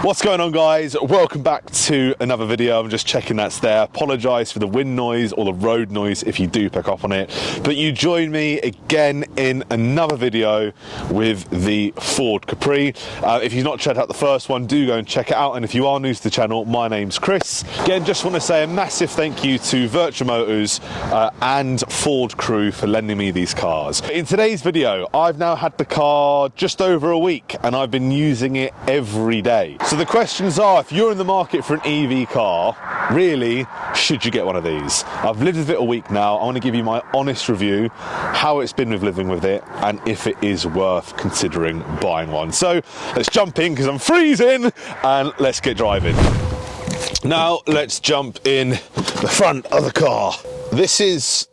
What's going on, guys? Welcome back to another video. I'm just checking that's there. Apologise for the wind noise or the road noise if you do pick up on it. But you join me again in another video with the Ford Capri. If you've not checked out the first one, do go and check it out. And if you are new to the channel, my name's Chris. Again, just want to say a massive thank you to Virtual Motors and Ford crew for lending me these cars. In today's video, I've now had the car just over a week and I've been using it every day. So the questions are, if you're in the market for an EV car, really, should you get one of these? I've lived with it a week now. I want to give you my honest review, how it's been with living with it, and if it is worth considering buying one. So let's jump in because I'm freezing, and let's get driving. Now let's jump in the front of the car. This is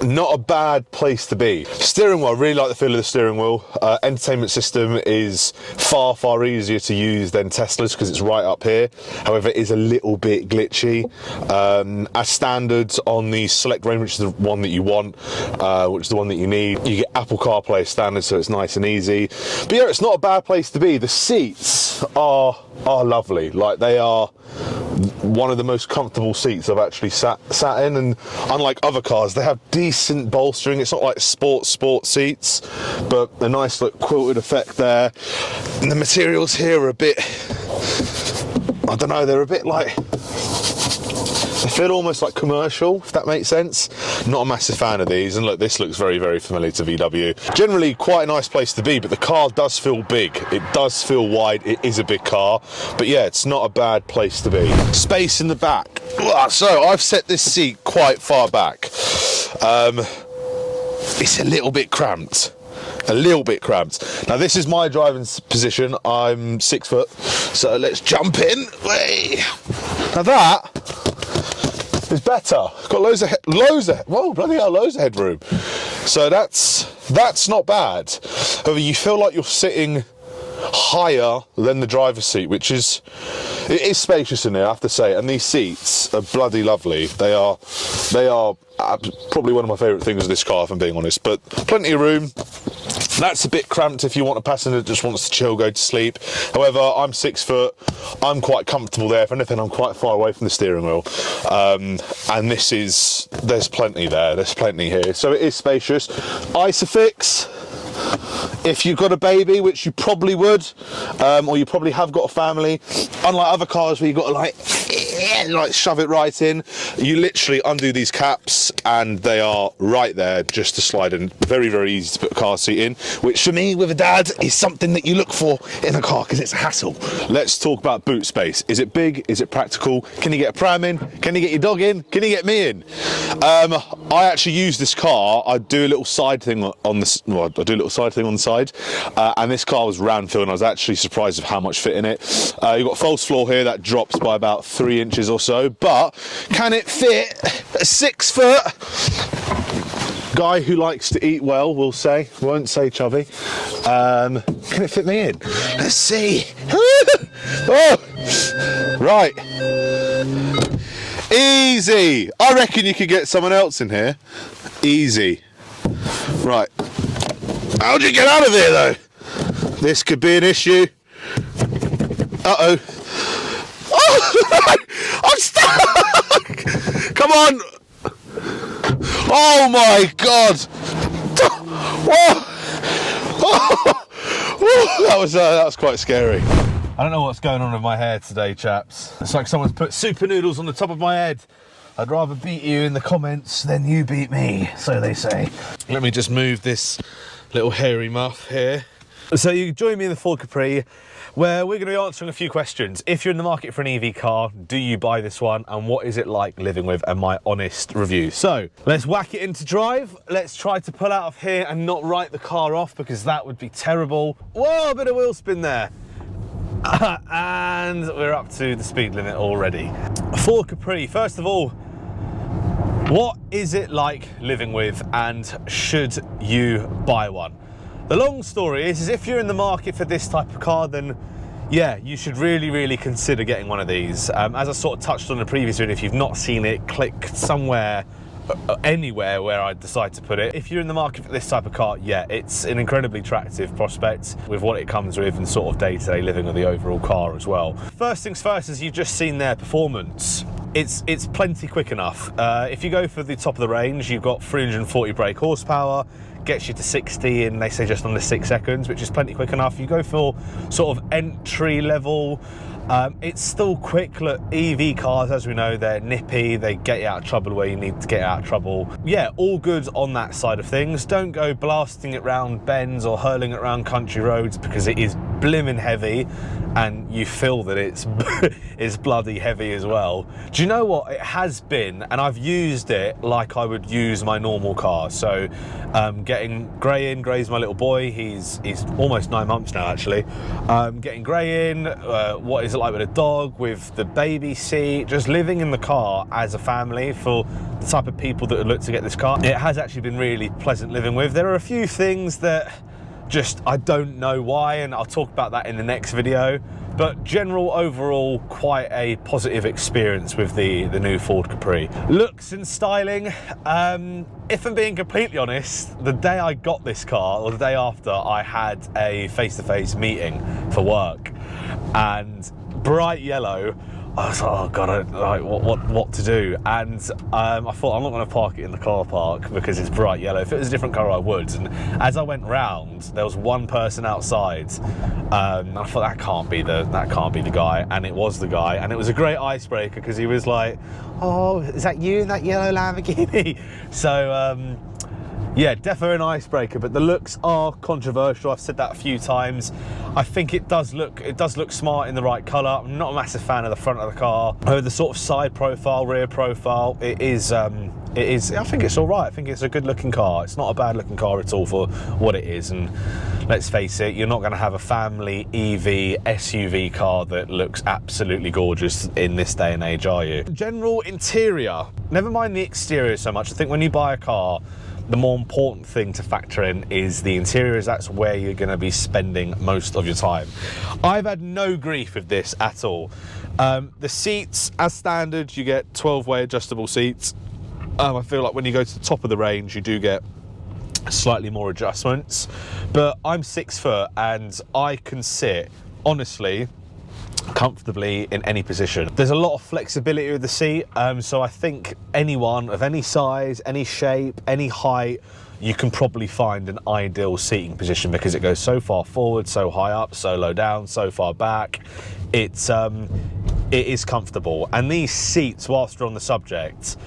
not a bad place to be. Steering wheel, I really like the feel of the steering wheel. Entertainment system is far easier to use than Tesla's because it's right up here. However, it is a little bit glitchy. As standard on the select range, which is the one that you want, which is the one that you need, you get Apple CarPlay standard, so it's nice and easy. But yeah, it's not a bad place to be. The seats are lovely. Like, they are one of the most comfortable seats I've actually sat in, and unlike other cars, they have decent bolstering. It's not like sports seats, but a nice like quilted effect there. And the materials here are a bit, I don't know, they're a bit like, they feel almost like commercial, if that makes sense. Not a massive fan of these, and look, this looks very familiar to VW. Generally quite a nice place to be, but the car does feel big. It does feel wide. It is a big car, but yeah, it's not a bad place to be. Space in the back. So I've set this seat quite far back. It's a little bit cramped. A little bit cramped. Now this is my driving position. I'm 6 foot, so let's jump in. Now that is better. It's got loads of whoa, bloody hell, loads of headroom. So that's not bad. However, you feel like you're sitting higher than the driver's seat, which is, it is spacious in there, I have to say. And these seats are bloody lovely. They are probably one of my favourite things of this car, if I'm being honest. But plenty of room. That's a bit cramped if you want a passenger that just wants to chill, go to sleep. However, I'm 6 foot. I'm quite comfortable there. If anything, I'm quite far away from the steering wheel. And there's plenty there. There's plenty here. So it is spacious. Isofix. If you've got a baby, which you probably would, or you probably have got a family, unlike other cars where you've got to like shove it right in, you literally undo these caps and they are right there just to slide in. Very easy to put a car seat in, which for me with a dad is something that you look for in a car because it's a hassle. Let's talk about boot space. Is it big? Is it practical? Can you get a pram in? Can you get your dog in? Can you get me in? I actually use this car. I do a little side thing on the side, and this car was round fill, and I was actually surprised of how much fit in it. You've got false floor here that drops by about 3 inches or so, but can it fit a 6 foot guy who likes to eat well? Will say, won't say chubby. Can it fit me in? Let's see. Oh, right. Easy. I reckon you could get someone else in here. Easy. Right. How'd you get out of here though? This could be an issue. Uh-oh. Oh, I'm stuck! Come on! Oh my God! Whoa! That was quite scary. I don't know what's going on with my hair today, chaps. It's like someone's put super noodles on the top of my head. I'd rather beat you in the comments than you beat me, so they say. Let me just move this little hairy muff here. So you join me in the Ford Capri, where we're going to be answering a few questions. If you're in the market for an EV car, do you buy this one? And what is it like living with, and my honest review. So let's whack it into drive. Let's try to pull out of here and not write the car off, because that would be terrible. Whoa, a bit of wheel spin there. And we're up to the speed limit already. Ford Capri, first of all, what is it like living with, and should you buy one? The long story is if you're in the market for this type of car, then yeah, you should really consider getting one of these. As I sort of touched on in the previous video, if you've not seen it, click somewhere anywhere where I decide to put it. If you're in the market for this type of car, yeah, it's an incredibly attractive prospect with what it comes with and sort of day-to-day living of the overall car as well. First things first, as you've just seen their performance, it's plenty quick enough. If you go for the top of the range, you've got 340 brake horsepower, gets you to 60 in, they say, just under 6 seconds, which is plenty quick enough. You go for sort of entry level, it's still quick. Look, EV cars, as we know, they're nippy, they get you out of trouble where you need to get out of trouble. Yeah, all good on that side of things. Don't go blasting it round bends or hurling it around country roads, because it is blimmin' heavy, and you feel that it's bloody heavy as well. Do you know what? It has been, and I've used it like I would use my normal car. So getting Gray in, Gray's my little boy, he's almost 9 months now actually. Getting Gray in, what is it like with a dog, with the baby seat, just living in the car as a family for the type of people that would look to get this car. It has actually been really pleasant living with. There are a few things that just I don't know why, and I'll talk about that in the next video, but general overall quite a positive experience with the new Ford Capri. Looks and styling, if I'm being completely honest, the day I got this car, or the day after, I had a face-to-face meeting for work, and bright yellow, I was like, oh god, like what to do? And I thought, I'm not going to park it in the car park because it's bright yellow. If it was a different colour, I would. And as I went round, there was one person outside. I thought that can't be the guy, and it was the guy. And it was a great icebreaker because he was like, "Oh, is that you in that yellow Lamborghini?" So. Yeah, definitely an icebreaker, but the looks are controversial. I've said that a few times. I think it does look smart in the right colour. I'm not a massive fan of the front of the car. The sort of side profile, rear profile, it is. I think it's all right. I think it's a good looking car. It's not a bad looking car at all for what it is. And let's face it, you're not going to have a family EV SUV car that looks absolutely gorgeous in this day and age, are you? General interior, never mind the exterior so much. I think when you buy a car, the more important thing to factor in is the interior, as that's where you're going to be spending most of your time. I've had no grief with this at all. The seats, as standard, you get 12-way adjustable seats. I feel like when you go to the top of the range, you do get slightly more adjustments. But I'm 6 foot and I can sit, honestly, comfortably in any position. There's a lot of flexibility with the seat, so I think anyone of any size, any shape, any height, you can probably find an ideal seating position because it goes so far forward, so high up, so low down, so far back. It is comfortable. And these seats, whilst we're on the subject,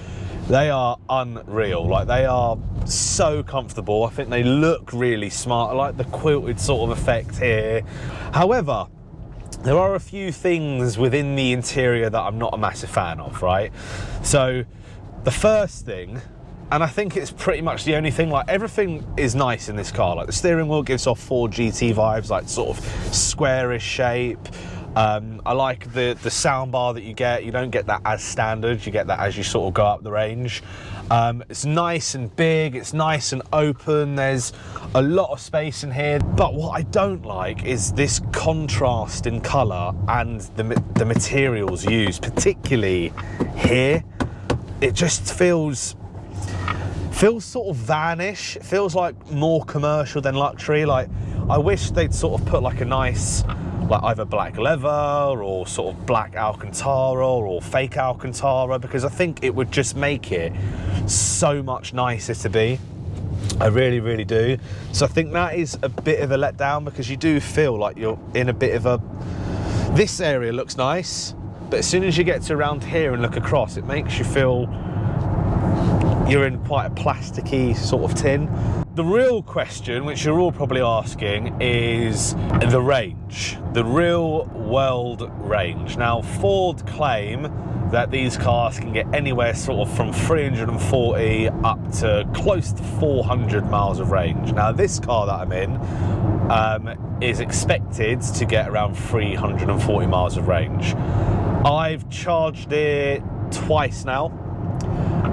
they are unreal. Like, they are so comfortable. I think they look really smart. I like the quilted sort of effect here. However, there are a few things within the interior that I'm not a massive fan of, right? So the first thing, and I think it's pretty much the only thing, like everything is nice in this car. Like the steering wheel gives off Ford GT vibes, like sort of squarish shape. I like the sound bar that you get. You don't get that as standard, you get that as you sort of go up the range. It's nice and big, it's nice and open, there's a lot of space in here. But what I don't like is this contrast in colour and the materials used, particularly here. It just feels sort of vanish. It feels like more commercial than luxury. Like, I wish they'd sort of put like a nice, like either black leather or sort of black Alcantara or fake Alcantara, because I think it would just make it so much nicer to be. I really, really do. So I think that is a bit of a letdown, because you do feel like you're in a bit of a... This area looks nice, but as soon as you get to around here and look across, it makes you feel you're in quite a plasticky sort of tin. The real question, which you're all probably asking, is the range, the real world range. Now, Ford claim that these cars can get anywhere sort of from 340 up to close to 400 miles of range. Now, this car that I'm in is expected to get around 340 miles of range. I've charged it twice now,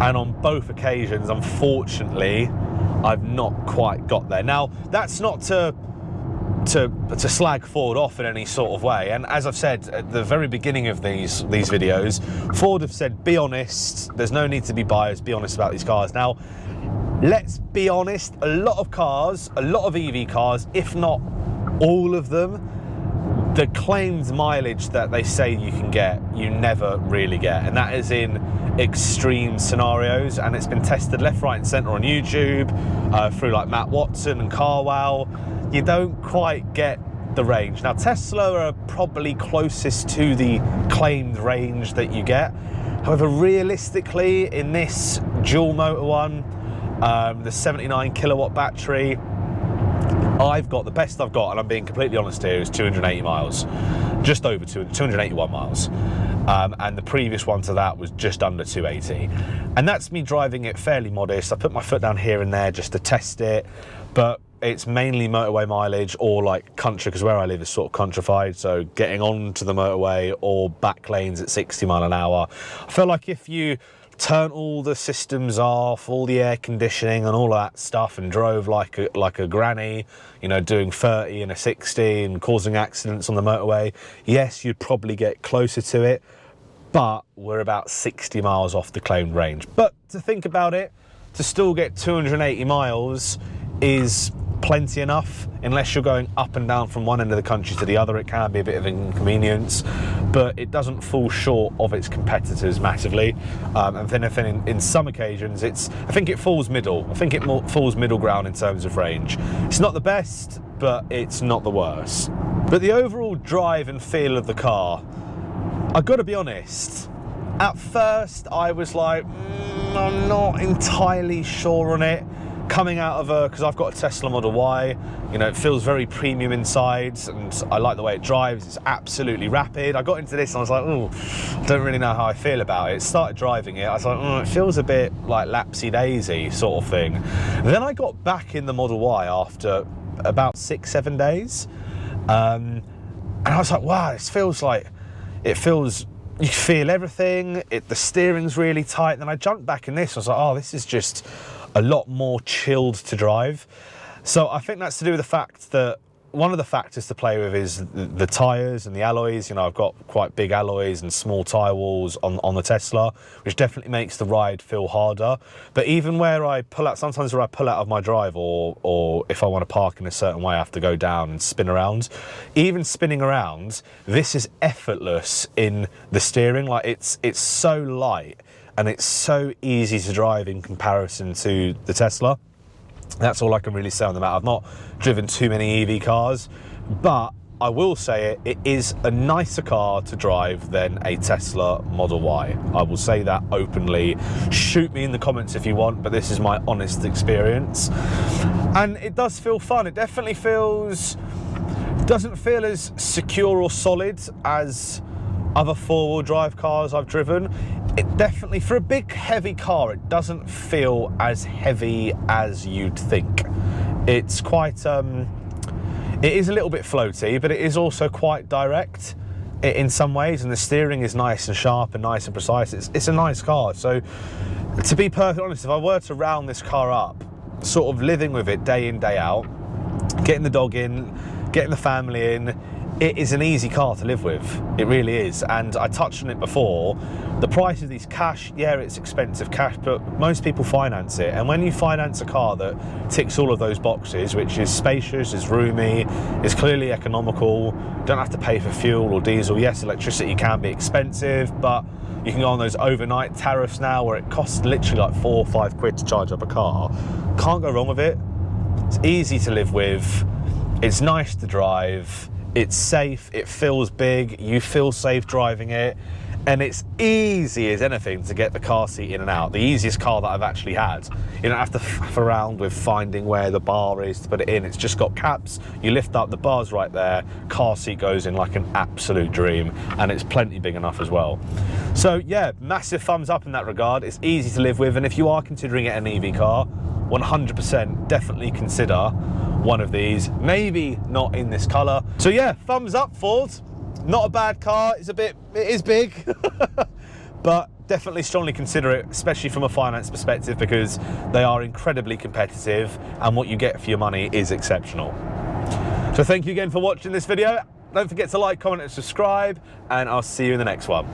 and on both occasions, unfortunately, I've not quite got there. Now, that's not to to slag Ford off in any sort of way. And as I've said at the very beginning of these videos, Ford have said, be honest, there's no need to be biased, be honest about these cars. Now, let's be honest, a lot of cars, a lot of EV cars, if not all of them, the claimed mileage that they say you can get, you never really get. And that is in extreme scenarios, and it's been tested left, right and centre on YouTube, through like Matt Watson and CarWow. You don't quite get the range. Now, Tesla are probably closest to the claimed range that you get. However, realistically, in this dual motor one, the 79 kilowatt battery, I've got the best I've got, and I'm being completely honest here, is 280 miles, just over 281 miles. And the previous one to that was just under 280. And that's me driving it fairly modest. I put my foot down here and there just to test it, but it's mainly motorway mileage or like country, because where I live is sort of countrified, so getting onto the motorway or back lanes at 60 mile an hour. I feel like if you turn all the systems off, all the air conditioning and all that stuff, and drove like a granny, you know, doing 30 and a 60 and causing accidents on the motorway, yes, you'd probably get closer to it, but we're about 60 miles off the claimed range. But to think about it, to still get 280 miles is plenty enough, unless you're going up and down from one end of the country to the other. It can be a bit of an inconvenience, but it doesn't fall short of its competitors massively. And if anything, in some occasions, I think it falls middle. I think it falls middle ground in terms of range. It's not the best, but it's not the worst. But the overall drive and feel of the car, I've got to be honest, at first I was like, I'm not entirely sure on it. Coming out of because I've got a Tesla Model Y, you know, it feels very premium inside, and I like the way it drives. It's absolutely rapid. I got into this and I was like, oh, I don't really know how I feel about it. Started driving it, I was like, it feels a bit like lapsy-daisy sort of thing. And then I got back in the Model Y after about 6-7 days, and I was like, wow, this feels like, you feel everything, the steering's really tight. Then I jumped back in this, I was like, oh, this is just a lot more chilled to drive. So I think that's to do with the fact that one of the factors to play with is the tyres and the alloys. You know, I've got quite big alloys and small tyre walls on the Tesla, which definitely makes the ride feel harder. But even where I pull out, sometimes where I pull out of my drive, or if I want to park in a certain way, I have to go down and spin around. Even spinning around, this is effortless in the steering. Like it's so light and it's so easy to drive in comparison to the Tesla. That's all I can really say on the matter. I've not driven too many EV cars, but I will say it is a nicer car to drive than a Tesla Model Y. I will say that openly. Shoot me in the comments if you want, but this is my honest experience. And it does feel fun. It definitely doesn't feel as secure or solid as other four-wheel drive cars I've driven. It definitely, for a big heavy car, it doesn't feel as heavy as you'd think. It's quite, it is a little bit floaty, but it is also quite direct in some ways, and the steering is nice and sharp and nice and precise. It's a nice car. So to be perfectly honest, if I were to round this car up, sort of living with it day in, day out, getting the dog in, getting the family in, it is an easy car to live with. It really is. And I touched on it before, the price of these cash, yeah, it's expensive cash, but most people finance it. And when you finance a car that ticks all of those boxes, which is spacious, is roomy, is clearly economical, don't have to pay for fuel or diesel. Yes, electricity can be expensive, but you can go on those overnight tariffs now where it costs literally like 4 or 5 quid to charge up a car. Can't go wrong with it. It's easy to live with. It's nice to drive. It's safe, it feels big, you feel safe driving it, and it's easy as anything to get the car seat in and out. The easiest car that I've actually had. You don't have to faff around with finding where the bar is to put it in. It's just got caps, you lift up, the bar's right there, car seat goes in like an absolute dream, and it's plenty big enough as well. So yeah, massive thumbs up in that regard. It's easy to live with, and if you are considering it an EV car, 100% definitely consider one of these, maybe not in this color. So yeah, thumbs up Ford. Not a bad car. It is big, but definitely strongly consider it, especially from a finance perspective, because they are incredibly competitive and what you get for your money is exceptional. So thank you again for watching this video. Don't forget to like, comment and subscribe, and I'll see you in the next one.